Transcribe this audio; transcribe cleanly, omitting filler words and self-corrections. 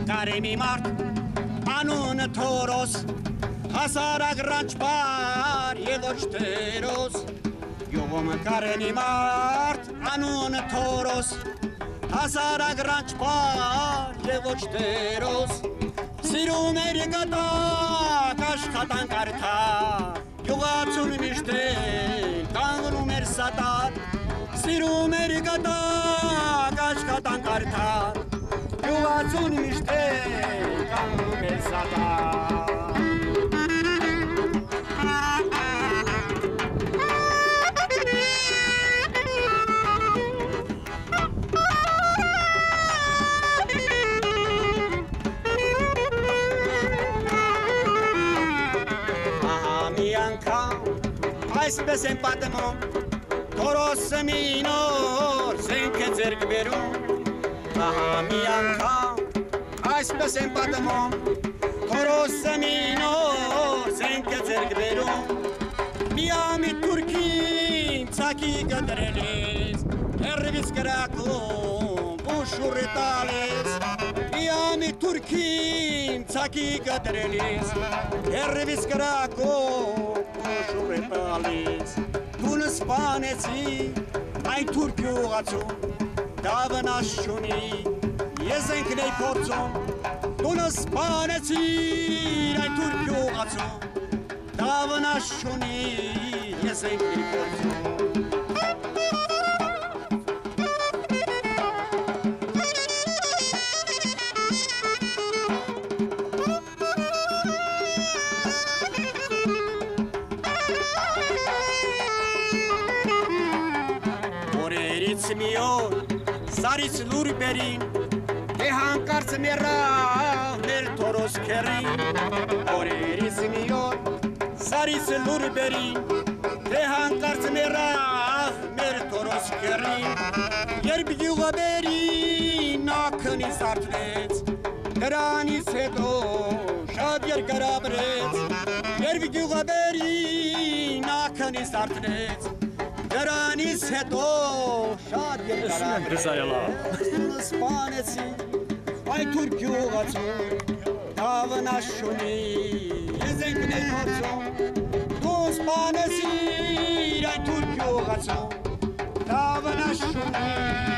Կարեմի մարդ, անունը թորոս, հասարակ ռանչպար և ոչ տերոս, յուղում կարեմի մարդ, անունը թորոս, հասարակ ռանչպար և ոչ տերոս, սիրում էր գտակ աշխատանք արդար, յուղացուն միշտել կանգնում էր սատար, սիրում էր գտակ աշխատանք արդար, յուղացուն միշտել կանգնում էր սատար Ահա մի անգամ այսպես են պատմում Թորոսը մի նոր զենք է ձեռք բերում Ահա մի անգամ այսպես են պատմում Թորոսը մի նոր զենք է ձեռք բերում Միամիտ թուրքին ցակի կտրելիս Հեռվից կրակում բուշուռ է տալիս Միամիտ թուրքին ցակի կտրելիս Հեռվից կրակում բուշուռ է տալիս Դուն սպանեցի այն թուրք յուղացում Դավնաշ չունի, ես ենքն էի փորձում, դունը սպանեցիր այն թուրք յուղացում, դավնաշ չունի, ես ենքն էի փորձում։ Օրերից մի օր Սարից լուր բերին, դե հանկարծ մեռավ մեր Թորոս քեռին Օրերից մի օր Սարից լուր բերին, դե հանկարծ մեռավ մեր Թորոս քեռին Երբ յուղաբերին նա քնից արդվեց, դրանից հետո շատ երկար ապրեց Երբ յուղաբերին նա քնից արդվեց Դրանից հետո շատ երկար Դուն սպանեցի այն թուրք յուղացում Դավնաշ չունի ես ենքն էի փորձում Դուն սպանեցիր այն թուրք յուղացում Դավնաշ չունի